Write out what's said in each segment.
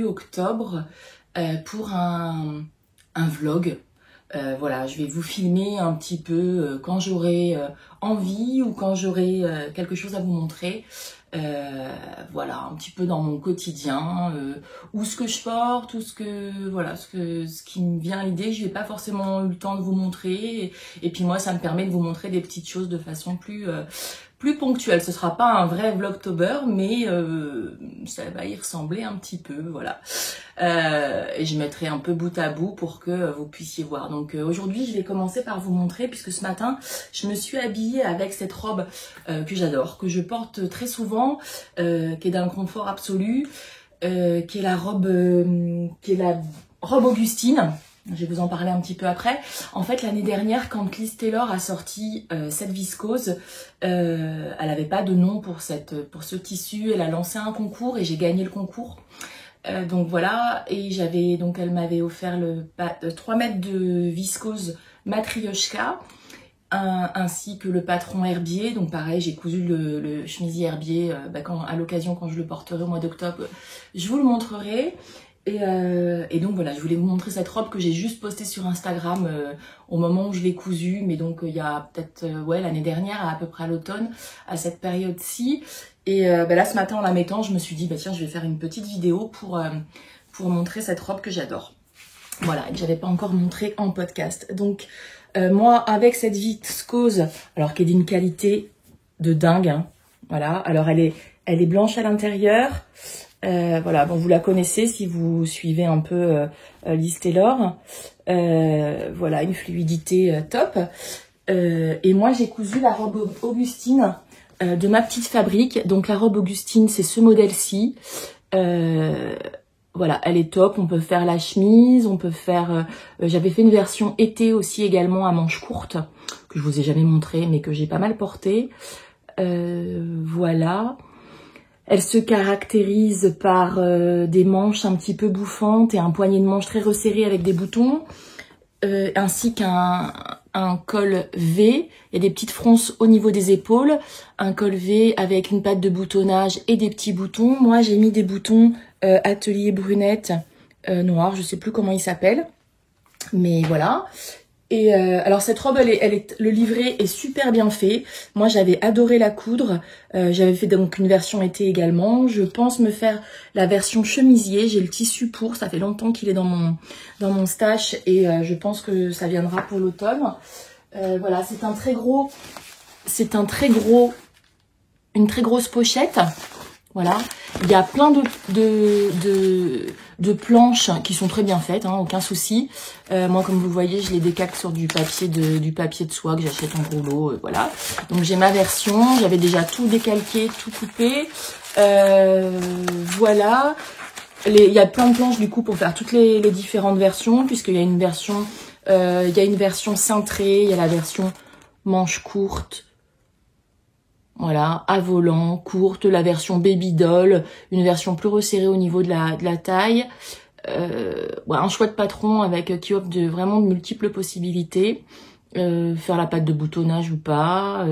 octobre pour un vlog. Voilà, je vais vous filmer un petit peu quand j'aurai envie ou quand j'aurai quelque chose à vous montrer. Voilà, un petit peu dans mon quotidien, ou ce que je porte, ou ce qui me vient à l'idée. Je n'ai pas forcément eu le temps de vous montrer, et puis moi ça me permet de vous montrer des petites choses de façon plus ponctuelle. Ce sera pas un vrai vlogtober, mais ça va y ressembler un petit peu, voilà. Et je mettrai un peu bout à bout pour que vous puissiez voir. Donc aujourd'hui je vais commencer par vous montrer, puisque ce matin je me suis habillée avec cette robe que j'adore, que je porte très souvent, qui est d'un confort absolu, qui est la robe Augustine. Je vais vous en parler un petit peu après. En fait, l'année dernière, quand Liz Taylor a sorti cette viscose, elle n'avait pas de nom pour ce tissu. Elle a lancé un concours et j'ai gagné le concours. Donc voilà, et elle m'avait offert 3 mètres de viscose Matryoshka, ainsi que le patron herbier. Donc pareil, j'ai cousu le chemisier herbier à l'occasion, quand je le porterai au mois d'octobre, je vous le montrerai. Et donc voilà, je voulais vous montrer cette robe que j'ai juste postée sur Instagram au moment où je l'ai cousue, mais donc il y a peut-être l'année dernière, à peu près à l'automne, à cette période-ci. Et là ce matin en la mettant, je me suis dit tiens, je vais faire une petite vidéo pour montrer cette robe que j'adore. Voilà, et que j'avais pas encore montré en podcast. Donc moi, avec cette viscose, alors qui est d'une qualité de dingue, hein, voilà. Alors elle est blanche à l'intérieur. Voilà, bon, vous la connaissez si vous suivez un peu Liz Taylor. Voilà, une fluidité top. Et moi, j'ai cousu la robe Augustine de ma petite fabrique. Donc la robe Augustine, c'est ce modèle-ci. Voilà, elle est top. On peut faire la chemise, on peut faire... j'avais fait une version été aussi également à manches courtes, que je vous ai jamais montré, mais que j'ai pas mal portée. Voilà. Elle se caractérise par des manches un petit peu bouffantes et un poignet de manches très resserré avec des boutons, ainsi qu'un col V et des petites fronces au niveau des épaules. Un col V avec une patte de boutonnage et des petits boutons. Moi, j'ai mis des boutons atelier brunette noir, je sais plus comment ils s'appellent, mais voilà. Et alors cette robe, le livret est super bien fait. Moi j'avais adoré la coudre. J'avais fait donc une version été également. Je pense me faire la version chemisier. J'ai le tissu pour. Ça fait longtemps qu'il est dans mon stash et je pense que ça viendra pour l'automne. Voilà, une très grosse pochette. Voilà, il y a plein de planches qui sont très bien faites, hein, aucun souci. Moi, comme vous voyez, je les décalque sur du papier de soie que j'achète en gros lot, voilà. Donc j'ai ma version, j'avais déjà tout décalqué, tout coupé. Voilà. Il y a plein de planches du coup pour faire toutes les différentes versions, puisqu'il y a une version, cintrée, il y a la version manche courte. Voilà, à volant, courte, la version baby doll, une version plus resserrée au niveau de la taille. Ouais, un chouette patron qui offre vraiment de multiples possibilités. Faire la patte de boutonnage ou pas.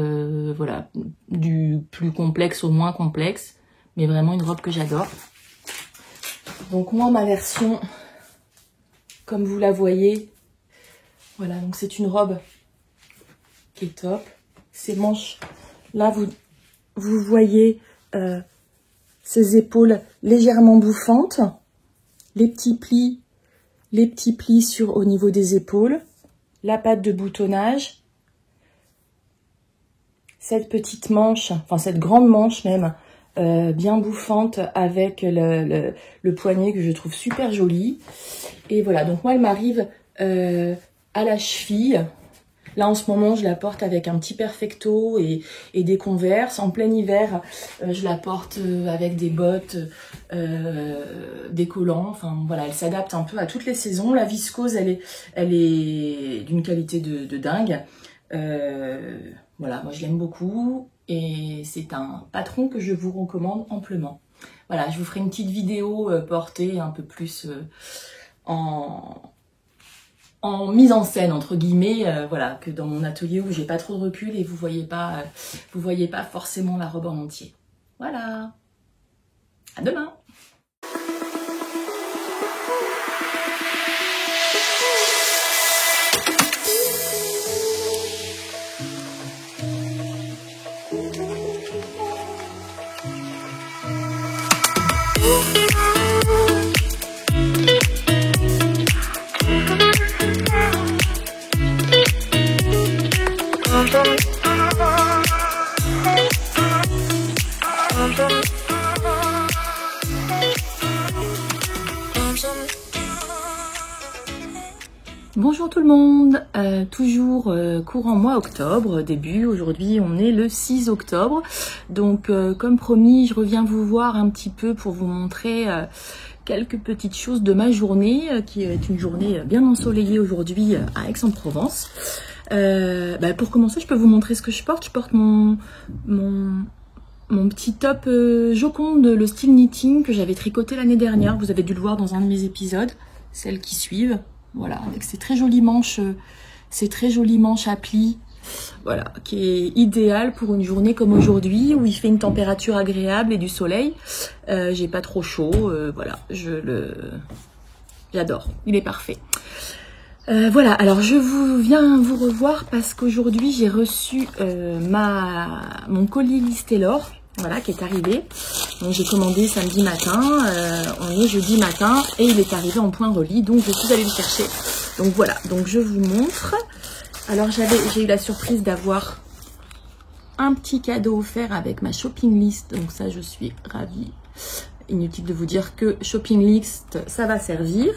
Voilà, du plus complexe au moins complexe. Mais vraiment une robe que j'adore. Donc moi, ma version, comme vous la voyez, voilà, donc c'est une robe qui est top. Ses manches... Là, vous voyez ces épaules légèrement bouffantes, les petits plis au niveau des épaules, la patte de boutonnage, cette petite manche, enfin cette grande manche même, bien bouffante avec le poignet que je trouve super joli. Et voilà, donc moi elle m'arrive à la cheville. Là, en ce moment, je la porte avec un petit perfecto et des Converse. En plein hiver, je la porte avec des bottes, des collants. Enfin, voilà, elle s'adapte un peu à toutes les saisons. La viscose, elle est d'une qualité de dingue. Voilà, moi, je l'aime beaucoup. Et c'est un patron que je vous recommande amplement. Voilà, je vous ferai une petite vidéo portée un peu plus en mise en scène entre guillemets, voilà, que dans mon atelier où j'ai pas trop de recul et vous voyez pas forcément la robe en entier. Voilà, à demain. Bonjour tout le monde, toujours courant mois octobre, début, aujourd'hui on est le 6 octobre, donc comme promis je reviens vous voir un petit peu pour vous montrer quelques petites choses de ma journée, qui est une journée bien ensoleillée aujourd'hui à Aix-en-Provence. Pour commencer je peux vous montrer ce que je porte mon petit top Joconde, le style knitting que j'avais tricoté l'année dernière, vous avez dû le voir dans un de mes épisodes, celles qui suivent. Voilà, avec ces très jolies manches à plis, voilà, qui est idéal pour une journée comme aujourd'hui où il fait une température agréable et du soleil. J'ai pas trop chaud, voilà, j'adore, il est parfait. Voilà, alors je viens vous revoir parce qu'aujourd'hui j'ai reçu mon colis Listelor. Voilà, qui est arrivé. Donc j'ai commandé samedi matin, on est jeudi matin et il est arrivé en point relis, donc je suis allée le chercher. Donc voilà, donc je vous montre. Alors j'ai eu la surprise d'avoir un petit cadeau offert avec ma shopping list, donc ça je suis ravie. Inutile de vous dire que shopping list, ça va servir.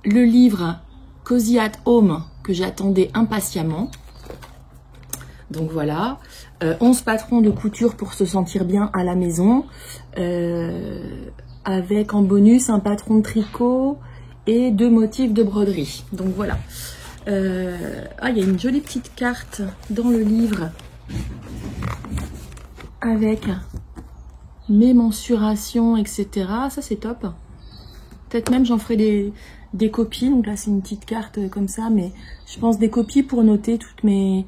Le livre Cozy at Home que j'attendais impatiemment. Donc voilà, 11 patrons de couture pour se sentir bien à la maison, avec en bonus un patron de tricot et 2 motifs de broderie. Donc voilà. Il y a une jolie petite carte dans le livre avec mes mensurations, etc. Ça c'est top. Peut-être même j'en ferai des copies. Donc là c'est une petite carte comme ça, mais je pense des copies pour noter toutes mes...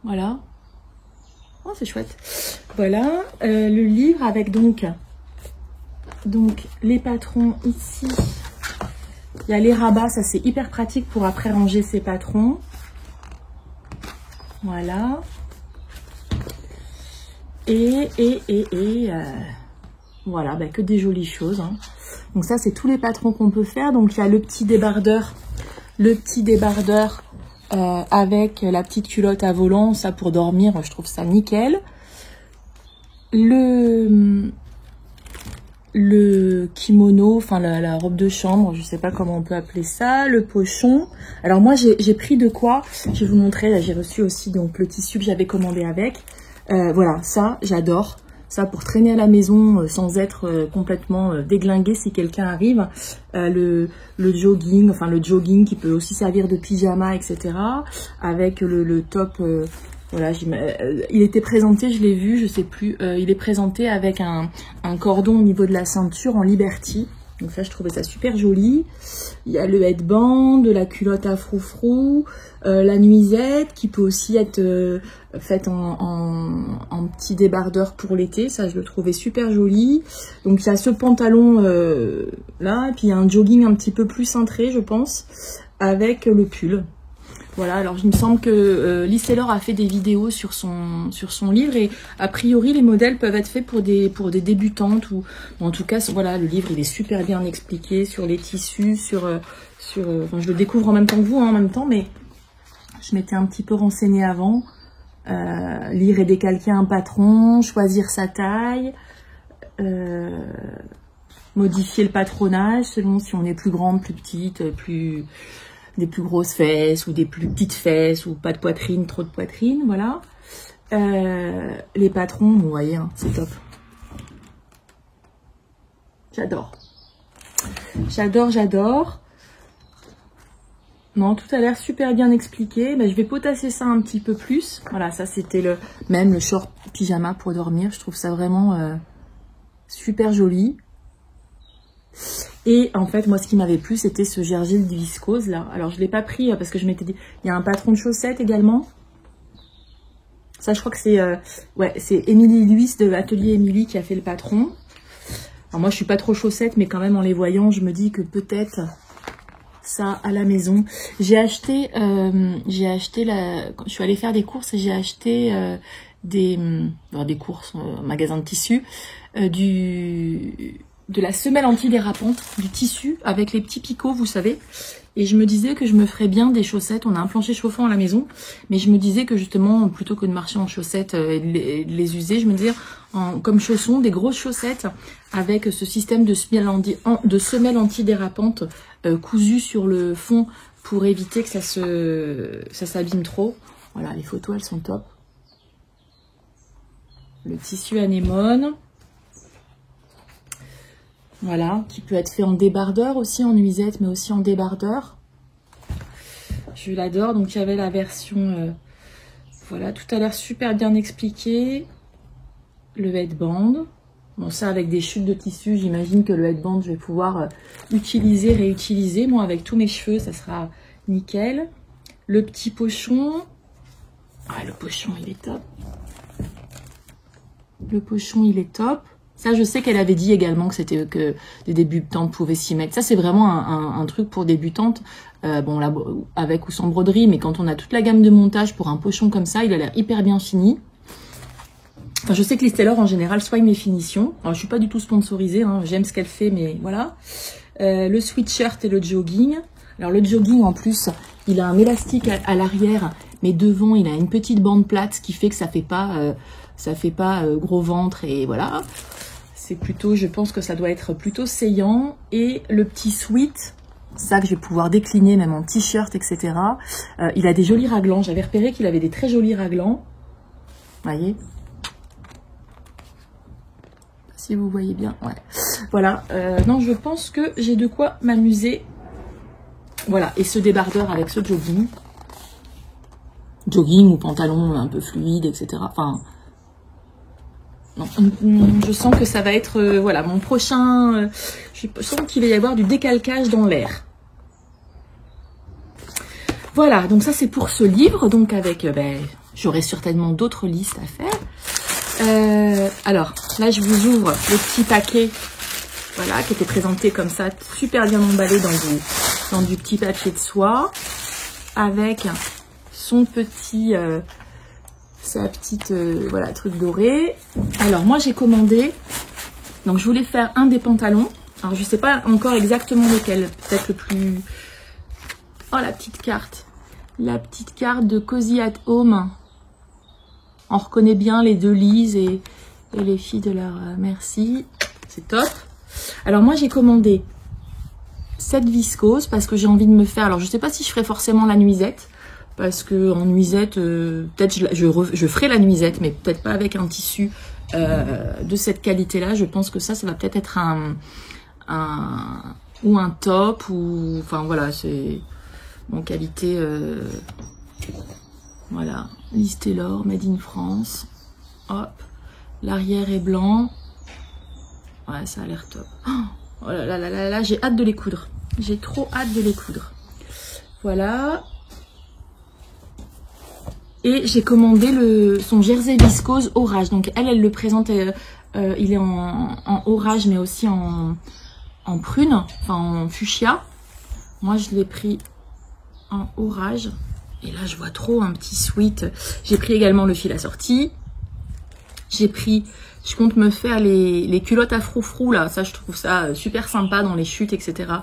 Voilà. Oh, c'est chouette. Voilà, le livre avec donc les patrons ici. Il y a les rabats, ça c'est hyper pratique pour après ranger ses patrons. Voilà. Voilà, que des jolies choses. Hein. Donc ça c'est tous les patrons qu'on peut faire. Donc il y a le petit débardeur. Avec la petite culotte à volant, ça pour dormir, je trouve ça nickel. Le kimono, enfin la robe de chambre, je sais pas comment on peut appeler ça, le pochon. Alors moi j'ai pris de quoi, je vais vous montrer, là j'ai reçu aussi donc le tissu que j'avais commandé avec. Voilà, ça j'adore. Ça pour traîner à la maison sans être complètement déglingué si quelqu'un arrive. Le jogging, enfin le jogging qui peut aussi servir de pyjama, etc. Avec le top, voilà, il était présenté, je l'ai vu, je sais plus, il est présenté avec un cordon au niveau de la ceinture en Liberty. Donc ça, je trouvais ça super joli. Il y a le headband, la culotte à froufrou, la nuisette qui peut aussi être faite en petit débardeur pour l'été. Ça, je le trouvais super joli. Donc il y a ce pantalon là, et puis il y a un jogging un petit peu plus cintré, je pense, avec le pull. Voilà, alors il me semble que Listelor a fait des vidéos sur son livre et a priori les modèles peuvent être faits pour des débutantes ou en tout cas voilà, le livre il est super bien expliqué sur les tissus, enfin, je le découvre en même temps que vous, hein, en même temps, mais je m'étais un petit peu renseignée avant. Lire et décalquer un patron, choisir sa taille, modifier le patronage selon si on est plus grande, plus petite, des plus grosses fesses ou des plus petites fesses ou pas de poitrine, trop de poitrine, voilà. Les patrons, vous voyez, hein, c'est top. J'adore. J'adore. Non, tout a l'air super bien expliqué. Je vais potasser ça un petit peu plus. Voilà, ça c'était même le short pyjama pour dormir. Je trouve ça vraiment super joli. Et en fait, moi, ce qui m'avait plu, c'était ce Gergil de viscose là. Alors, je ne l'ai pas pris parce que je m'étais dit, il y a un patron de chaussettes également. Ça, je crois que c'est c'est Émilie Luis de l'atelier Émilie qui a fait le patron. Alors, moi, je suis pas trop chaussette, mais quand même, en les voyant, je me dis que peut-être ça à la maison. J'ai acheté quand je suis allée faire des courses, j'ai acheté des courses, magasin de tissus, de la semelle antidérapante, du tissu avec les petits picots, vous savez. Et je me disais que je me ferais bien des chaussettes. On a un plancher chauffant à la maison, mais je me disais que justement, plutôt que de marcher en chaussettes et de les user, je me disais comme chaussons, des grosses chaussettes avec ce système de semelle antidérapante cousues sur le fond pour éviter que ça s'abîme trop. Voilà, les photos, elles sont top. Le tissu anémone. Voilà, qui peut être fait en débardeur aussi, en nuisette, mais aussi en débardeur. Je l'adore. Donc, il y avait la version... voilà, tout a l'air super bien expliqué. Le headband. Bon, ça, avec des chutes de tissu, j'imagine que le headband, je vais pouvoir utiliser, réutiliser. Moi, avec tous mes cheveux, ça sera nickel. Le petit pochon. Ah, le pochon, il est top. Le pochon, il est top. Ça, je sais qu'elle avait dit également que c'était que des débutantes pouvaient s'y mettre. Ça, c'est vraiment un truc pour débutantes. Bon, là, avec ou sans broderie, mais quand on a toute la gamme de montage pour un pochon comme ça, il a l'air hyper bien fini. Enfin, je sais que les Taylor, en général, soignent mes finitions. Alors, je suis pas du tout sponsorisée, hein. J'aime ce qu'elle fait, mais voilà. Le sweatshirt et le jogging. Alors, le jogging, en plus, il a un élastique à l'arrière, mais devant, il a une petite bande plate, ce qui fait que ça fait pas gros ventre, et voilà. C'est plutôt, je pense que ça doit être plutôt saillant. Et le petit sweat, ça que je vais pouvoir décliner même en t-shirt, etc. Il a des jolis raglans. J'avais repéré qu'il avait des très jolis raglans. Voyez, si vous voyez bien, ouais. Voilà, non, je pense que j'ai de quoi m'amuser. Voilà, et ce débardeur avec ce jogging. Jogging ou pantalon un peu fluide, etc. Enfin... Non, je sens que ça va être, voilà, mon prochain... je sens qu'il va y avoir du décalcage dans l'air. Voilà, donc ça c'est pour ce livre. Donc avec, j'aurai certainement d'autres listes à faire. Alors, là je vous ouvre le petit paquet, voilà, qui était présenté comme ça, super bien emballé dans du petit papier de soie, avec son petit... sa petite voilà, truc doré. Alors moi j'ai commandé, donc je voulais faire un des pantalons. Alors je sais pas encore exactement lequel, peut-être le plus... Oh, la petite carte de Cozy at Home. On reconnaît bien les deux Lise et les filles de leur merci, c'est top. Alors moi j'ai commandé cette viscose parce que j'ai envie de me faire, alors je sais pas si je ferai forcément la nuisette, parce que en nuisette, peut-être je ferai la nuisette, mais peut-être pas avec un tissu de cette qualité-là. Je pense que ça va peut-être être un top, ou enfin voilà, c'est en qualité, voilà, Liz Taylor, made in France. Hop, l'arrière est blanc. Ouais, ça a l'air top. Oh là là là là là, j'ai hâte de les coudre. J'ai trop hâte de les coudre. Voilà. Et j'ai commandé son jersey viscose orage. Donc elle le présente, il est en orage, mais aussi en prune, enfin en fuchsia. Moi je l'ai pris en orage. Et là je vois trop un petit sweat. J'ai pris également le fil assorti. J'ai pris, je compte me faire les culottes à froufrou là. Ça je trouve ça super sympa dans les chutes, etc.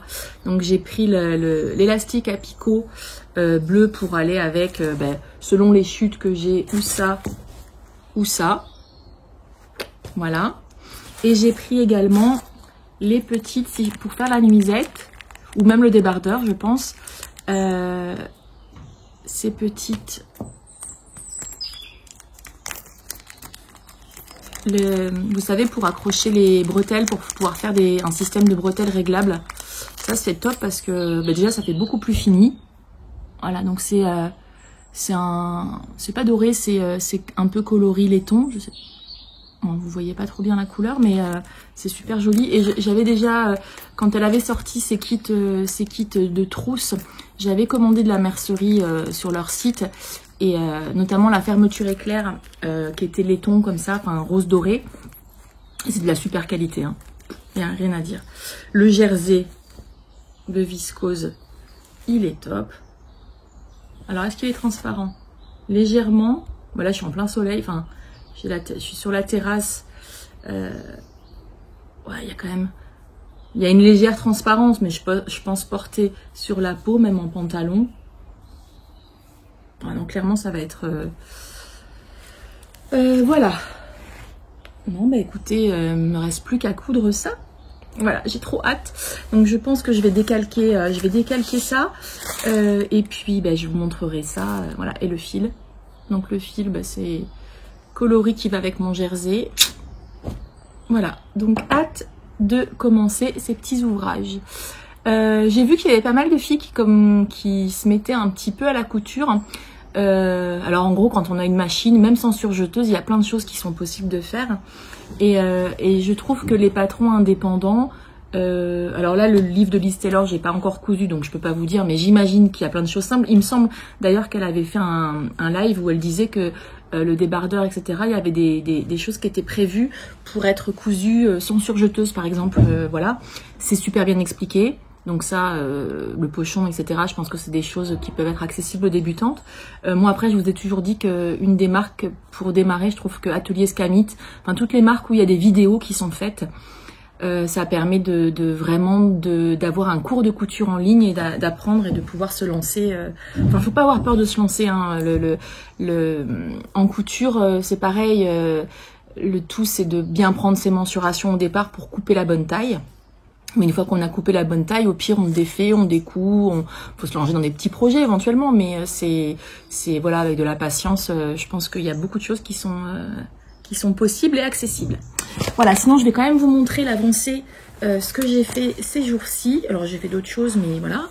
Donc j'ai pris l'élastique à picot bleu pour aller avec, selon les chutes que j'ai, ou ça, ou ça. Voilà. Et j'ai pris également les petites, pour faire la nuisette, ou même le débardeur, je pense, ces petites... vous savez, pour accrocher les bretelles, pour pouvoir faire un système de bretelles réglable. Ça c'est top parce que déjà ça fait beaucoup plus fini. Voilà, donc c'est pas doré, c'est un peu coloris laiton. Je sais, bon, vous voyez pas trop bien la couleur, mais c'est super joli. Et j'avais déjà, quand elle avait sorti ces kits de trousses, j'avais commandé de la mercerie sur leur site. Et notamment la fermeture éclair qui était laiton comme ça, enfin rose doré. C'est de la super qualité, hein. Il n'y a rien à dire. Le jersey de viscose il est top. Alors, est-ce qu'il est transparent? Légèrement. Voilà, je suis en plein soleil. Enfin, je suis sur la terrasse. Ouais, il y a quand même... Il y a une légère transparence, mais je pense porter sur la peau, même en pantalon. Ouais, donc, clairement, ça va être... voilà. Non, bah écoutez, il me reste plus qu'à coudre ça. Voilà, j'ai trop hâte. Donc je pense que je vais décalquer ça. Et puis bah, je vous montrerai ça. Voilà, et le fil. Donc le fil, bah, c'est coloris qui va avec mon jersey. Voilà, donc hâte de commencer ces petits ouvrages. J'ai vu qu'il y avait pas mal de filles qui se mettaient un petit peu à la couture. Alors en gros, quand on a une machine, même sans surjeteuse, il y a plein de choses qui sont possibles de faire. Et je trouve que les patrons indépendants, alors là le livre de Liz Taylor, j'ai pas encore cousu donc je peux pas vous dire, mais j'imagine qu'il y a plein de choses simples. Il me semble d'ailleurs qu'elle avait fait un live où elle disait que le débardeur, etc., il y avait des choses qui étaient prévues pour être cousues sans surjeteuse par exemple. Voilà, c'est super bien expliqué. Donc ça, le pochon, etc., je pense que c'est des choses qui peuvent être accessibles aux débutantes. Moi, après, je vous ai toujours dit qu'une des marques pour démarrer, je trouve que Atelier Scamit, enfin toutes les marques où il y a des vidéos qui sont faites, ça permet vraiment d'avoir un cours de couture en ligne et d'apprendre et de pouvoir se lancer. Enfin, faut pas avoir peur de se lancer. Hein. En couture, c'est pareil. Le tout, c'est de bien prendre ses mensurations au départ pour couper la bonne taille. Mais une fois qu'on a coupé la bonne taille, au pire, on défait, on découd, faut se lancer dans des petits projets éventuellement, mais c'est voilà, avec de la patience, je pense qu'il y a beaucoup de choses qui sont possibles et accessibles. Voilà, sinon je vais quand même vous montrer l'avancée, ce que j'ai fait ces jours-ci. Alors j'ai fait d'autres choses, mais voilà.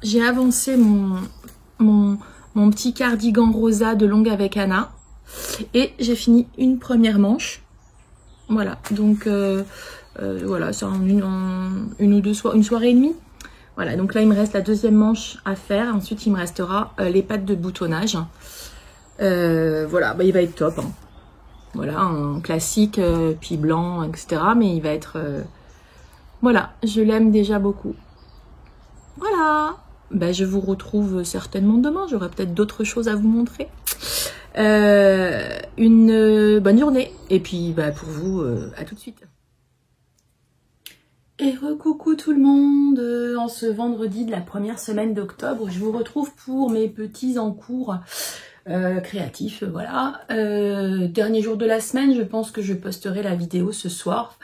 J'ai avancé mon petit cardigan rosa de longue avec Anna et j'ai fini une première manche. Voilà, donc voilà, c'est une soirée et demie. Voilà, donc là il me reste la deuxième manche à faire. Ensuite il me restera les pattes de boutonnage. Voilà, bah, il va être top. Hein. Voilà, un classique, puis blanc, etc. Mais il va être... voilà, je l'aime déjà beaucoup. Voilà, bah, je vous retrouve certainement demain. J'aurai peut-être d'autres choses à vous montrer. Une bonne journée et puis bah, pour vous à tout de suite. Et recoucou tout le monde, en ce vendredi de la première semaine d'octobre, je vous retrouve pour mes petits encours créatifs, voilà. Dernier jour de la semaine, je pense que je posterai la vidéo ce soir.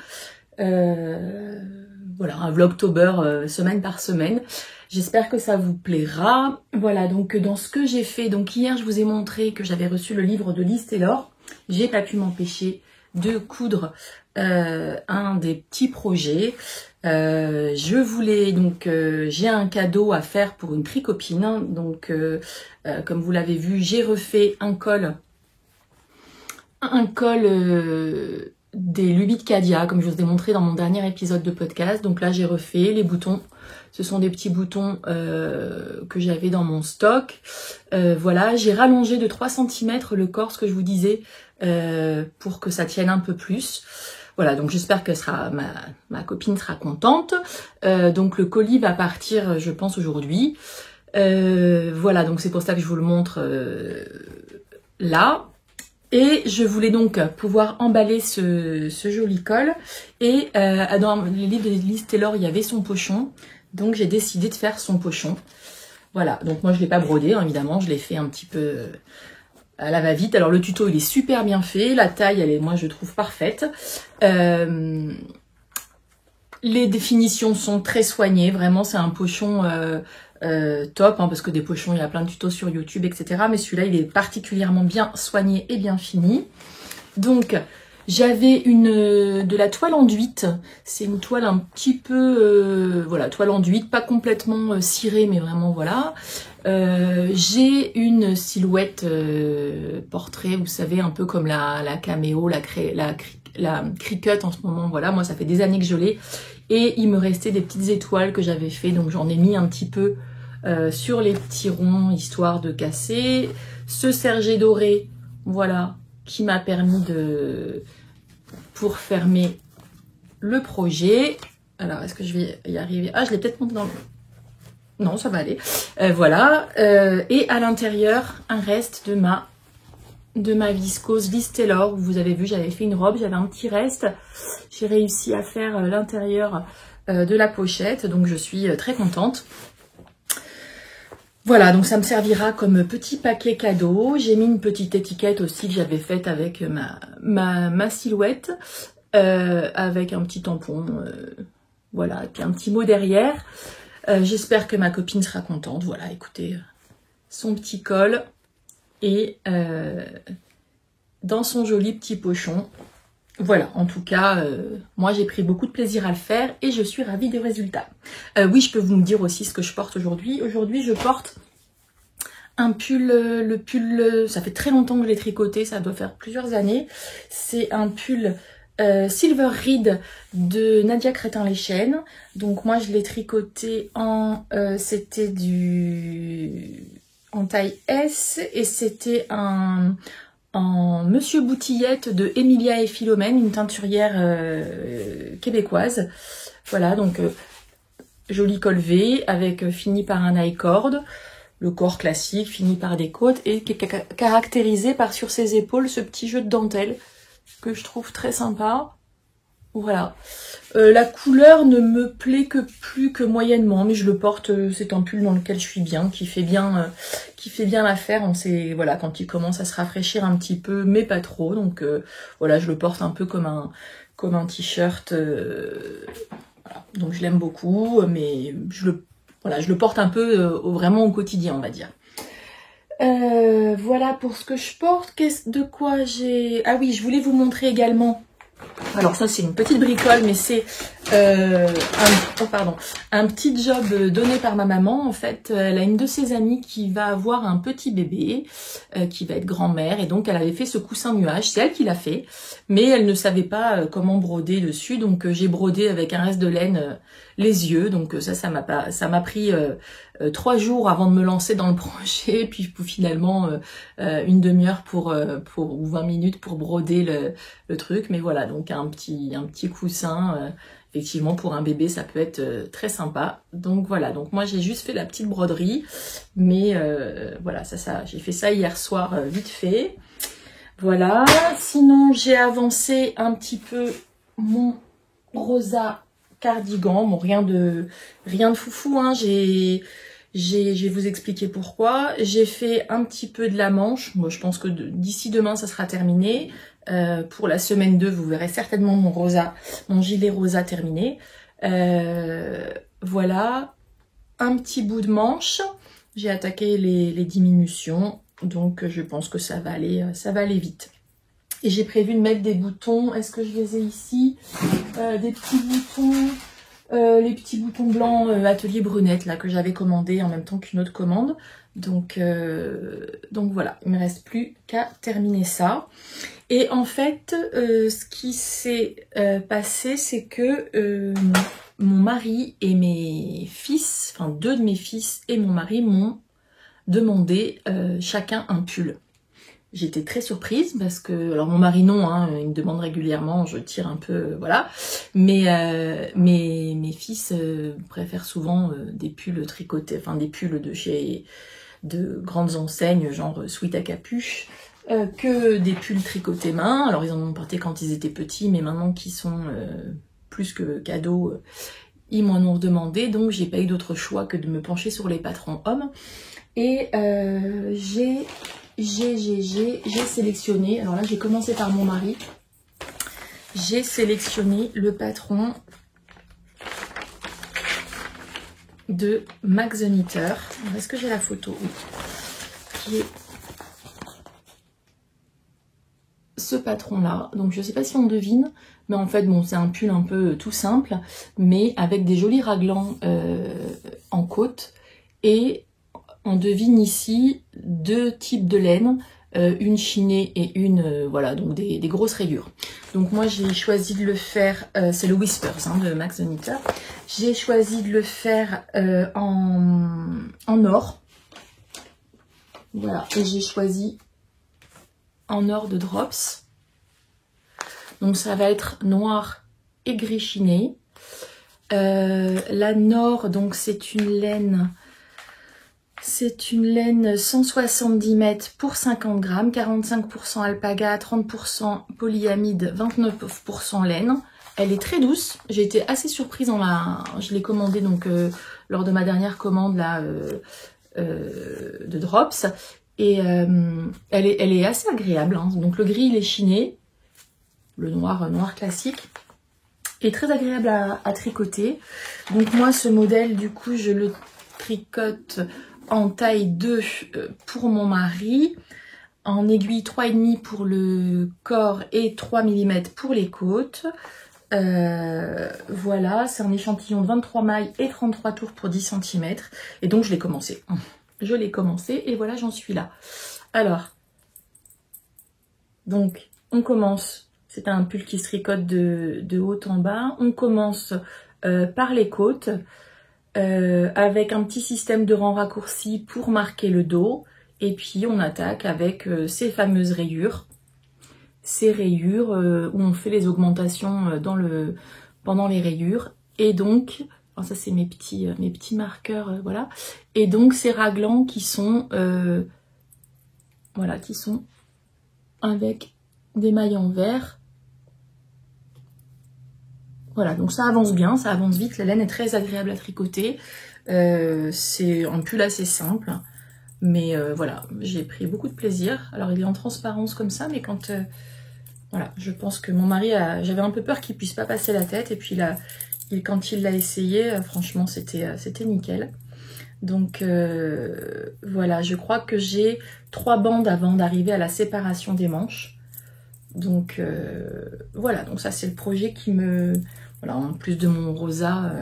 Voilà, un vlogtober semaine par semaine. J'espère que ça vous plaira. Voilà, donc dans ce que j'ai fait, donc hier je vous ai montré que j'avais reçu le livre de Liz Taylor. J'ai pas pu m'empêcher de coudre un des petits projets. Je voulais donc, j'ai un cadeau à faire pour une tricopine. Donc, comme vous l'avez vu, j'ai refait un col des Lubies de Cadia, comme je vous ai montré dans mon dernier épisode de podcast. Donc là, j'ai refait les boutons. Ce sont des petits boutons que j'avais dans mon stock. Voilà, j'ai rallongé de 3 cm le corps, ce que je vous disais, pour que ça tienne un peu plus. Voilà, donc j'espère que ma copine sera contente. Donc le colis va partir, je pense, aujourd'hui. Voilà, donc c'est pour ça que je vous le montre là. Et je voulais donc pouvoir emballer ce joli col. Et dans le livre de Liz Taylor, il y avait son pochon. Donc j'ai décidé de faire son pochon. Voilà, donc moi je ne l'ai pas brodé, hein, évidemment. Je l'ai fait un petit peu à la va-vite. Alors le tuto, il est super bien fait. La taille, elle est, moi, je trouve parfaite. Les définitions sont très soignées. Vraiment, c'est un pochon... top, hein, parce que des pochons, il y a plein de tutos sur YouTube, etc. Mais celui-là, il est particulièrement bien soigné et bien fini. Donc, j'avais de la toile enduite. C'est une toile un petit peu... voilà, toile enduite, pas complètement cirée, mais vraiment, voilà. J'ai une silhouette portrait, vous savez, un peu comme la caméo, la Cricut en ce moment. Voilà, moi, ça fait des années que je l'ai. Et il me restait des petites étoiles que j'avais fait, donc j'en ai mis un petit peu sur les petits ronds, histoire de casser. Ce sergé doré, voilà, qui m'a permis pour fermer le projet. Alors, est-ce que je vais y arriver? Ah, je l'ai peut-être monté dans le... Non, ça va aller. Voilà. Et à l'intérieur, un reste de ma viscose Liz Taylor. Vous avez vu, j'avais fait une robe, j'avais un petit reste. J'ai réussi à faire l'intérieur de la pochette, donc je suis très contente. Voilà, donc ça me servira comme petit paquet cadeau. J'ai mis une petite étiquette aussi que j'avais faite avec ma silhouette, avec un petit tampon, voilà, et puis un petit mot derrière. J'espère que ma copine sera contente. Voilà, écoutez, son petit col et dans son joli petit pochon. Voilà, en tout cas, moi j'ai pris beaucoup de plaisir à le faire et je suis ravie des résultats. Oui, je peux vous me dire aussi ce que je porte aujourd'hui. Aujourd'hui, je porte un pull, le pull, ça fait très longtemps que je l'ai tricoté, ça doit faire plusieurs années. C'est un pull Silver Reed de Nadia Crétin-Leschaine. Donc moi je l'ai tricoté en, c'était en taille S et c'était en Monsieur Boutillette de Emilia et Philomène, une teinturière québécoise. Voilà, donc joli col V avec fini par un high cord, le corps classique fini par des côtes et qui est caractérisé par sur ses épaules ce petit jeu de dentelle que je trouve très sympa. Voilà. La couleur ne me plaît que plus que moyennement, mais je le porte, c'est un pull dans lequel je suis bien, qui fait bien l'affaire. On sait, voilà, quand il commence à se rafraîchir un petit peu, mais pas trop. Donc voilà, je le porte un peu comme un t-shirt. Voilà. Donc je l'aime beaucoup, mais je le porte un peu vraiment au quotidien, on va dire. Voilà pour ce que je porte. De quoi j'ai... Ah oui, je voulais vous montrer également. Alors ça c'est une petite bricole, mais c'est un petit job donné par ma maman. En fait, elle a une de ses amies qui va avoir un petit bébé, qui va être grand-mère, et donc elle avait fait ce coussin nuage. C'est elle qui l'a fait, mais elle ne savait pas comment broder dessus, donc j'ai brodé avec un reste de laine les yeux. Donc ça m'a pris 3 jours avant de me lancer dans le projet, puis finalement une demi-heure ou 20 minutes pour broder le truc. Mais voilà, donc un petit coussin, effectivement pour un bébé ça peut être très sympa. Donc voilà, donc moi j'ai juste fait la petite broderie, mais voilà, j'ai fait ça hier soir vite fait. Voilà, sinon j'ai avancé un petit peu mon rosa cardigan. Bon, rien de foufou, hein. Je vais vous expliquer pourquoi. J'ai fait un petit peu de la manche. Moi, je pense que d'ici demain, ça sera terminé. Pour la semaine 2, vous verrez certainement mon gilet rosa terminé. Voilà, un petit bout de manche. J'ai attaqué les diminutions, donc je pense que ça va aller vite. Et j'ai prévu de mettre des boutons. Est-ce que je les ai ici? Des petits boutons. Les petits boutons blancs Atelier Brunette là que j'avais commandé en même temps qu'une autre commande. Donc voilà, il me reste plus qu'à terminer ça. Et en fait, ce qui s'est passé, c'est que mon mari et mes fils, enfin 2 de mes fils et mon mari m'ont demandé chacun un pull. J'étais très surprise parce que, alors mon mari non, hein, il me demande régulièrement, je tire un peu, voilà. Mais mes fils préfèrent souvent des pulls tricotés, enfin des pulls de grandes enseignes, genre Sweat à capuche, que des pulls tricotés main. Alors ils en ont porté quand ils étaient petits, mais maintenant qu'ils sont plus que cadeaux, ils m'en ont demandé. Donc j'ai pas eu d'autre choix que de me pencher sur les patrons hommes. Et j'ai sélectionné, alors là j'ai commencé par mon mari, j'ai sélectionné le patron de Max the Knitter. Est-ce que j'ai la photo? Oui. Qui est ce patron là. Donc je sais pas si on devine, mais en fait bon, c'est un pull un peu tout simple, mais avec des jolis raglans en côte, et on devine ici 2 types de laine, une chinée et une, voilà, donc des grosses rayures. Donc moi j'ai choisi de le faire, c'est le Whispers hein, de Max the Knitter. J'ai choisi de le faire en or. Voilà, et j'ai choisi en or de drops. Donc ça va être noir et gris chiné. La Nord, donc c'est une laine 170 mètres pour 50 grammes, 45% alpaga, 30% polyamide, 29% laine. Elle est très douce. J'ai été assez surprise je l'ai commandée donc lors de ma dernière commande là de Drops. Et elle est assez agréable. Hein. Donc le gris il est chiné, le noir classique. Et très agréable à tricoter. Donc moi ce modèle du coup je le tricote en taille 2 pour mon mari, en aiguille 3,5 pour le corps et 3 mm pour les côtes. Voilà, c'est un échantillon de 23 mailles et 33 tours pour 10 cm. Et donc je l'ai commencé. Je l'ai commencé et voilà, j'en suis là. Alors, donc on commence. C'est un pull qui se tricote de haut en bas. On commence par les côtes avec un petit système de rang raccourci pour marquer le dos. Et puis on attaque avec ces fameuses rayures. Ces rayures où on fait les augmentations pendant les rayures. Et donc, alors ça c'est mes petits marqueurs, voilà. Et donc ces raglans qui sont, voilà, qui sont avec des mailles en vert. Voilà, donc ça avance bien, ça avance vite, la laine est très agréable à tricoter. C'est un pull assez simple, mais voilà, j'ai pris beaucoup de plaisir. Alors il est en transparence comme ça, mais quand... voilà, je pense que mon mari j'avais un peu peur qu'il puisse pas passer la tête, et puis là, quand il l'a essayé, franchement c'était nickel. Donc voilà, je crois que j'ai 3 bandes avant d'arriver à la séparation des manches. Donc voilà, donc ça c'est le projet qui me... Voilà, en plus de mon rosa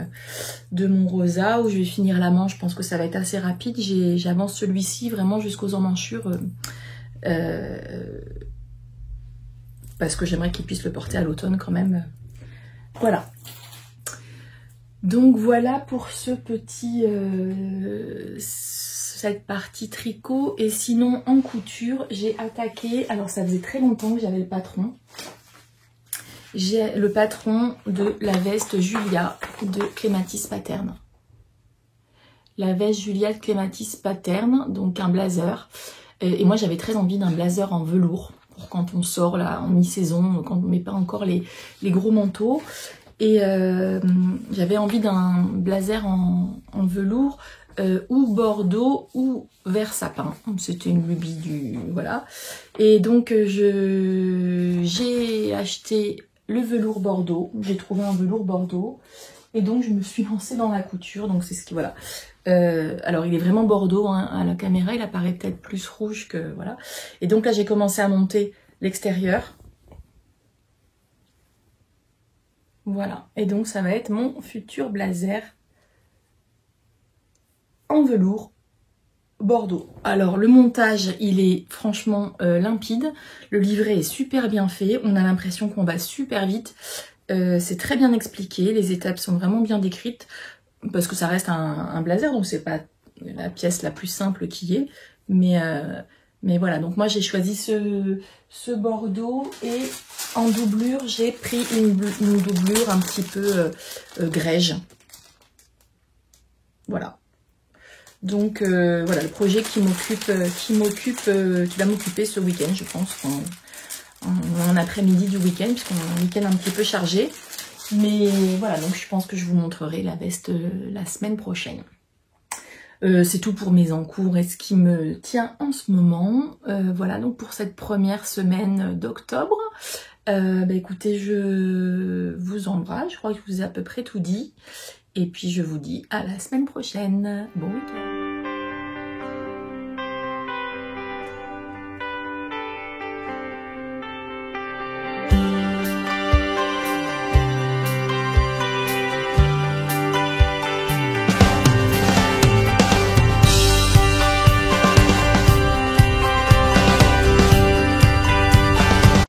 où je vais finir la manche, je pense que ça va être assez rapide. J'avance celui-ci vraiment jusqu'aux emmanchures parce que j'aimerais qu'il puisse le porter à l'automne quand même. Voilà. Donc voilà pour cette partie tricot. Et sinon en couture, j'ai attaqué, alors ça faisait très longtemps que j'avais le patron. J'ai le patron de la veste Julia de Clématis Pattern. La veste Julia de Clématis Pattern, donc un blazer. Et moi j'avais très envie d'un blazer en velours pour quand on sort là en mi-saison, quand on ne met pas encore les gros manteaux. Et j'avais envie d'un blazer en velours ou bordeaux ou vert sapin. C'était une lubie du... voilà. Et donc j'ai acheté le velours bordeaux. J'ai trouvé un velours bordeaux. Et donc je me suis lancée dans la couture. Donc c'est ce qui... voilà. Alors il est vraiment bordeaux hein, à la caméra. Il apparaît peut-être plus rouge que... voilà. Et donc là j'ai commencé à monter l'extérieur. Voilà, et donc ça va être mon futur blazer en velours bordeaux. Alors le montage, il est franchement limpide. Le livret est super bien fait. On a l'impression qu'on va super vite. C'est très bien expliqué. Les étapes sont vraiment bien décrites. Parce que ça reste un blazer, donc c'est pas la pièce la plus simple qui est. Mais voilà, donc moi j'ai choisi ce bordeaux et en doublure j'ai pris une doublure un petit peu grège. Voilà. Donc voilà le projet qui va m'occuper ce week-end, je pense, en après-midi du week-end, puisqu'on a un week-end un petit peu chargé. Mais voilà, donc je pense que je vous montrerai la veste la semaine prochaine. C'est tout pour mes encours et ce qui me tient en ce moment. Voilà donc pour cette première semaine d'octobre. Écoutez, je vous embrasse. Je crois que je vous ai à peu près tout dit. Et puis je vous dis à la semaine prochaine. Bon week-end.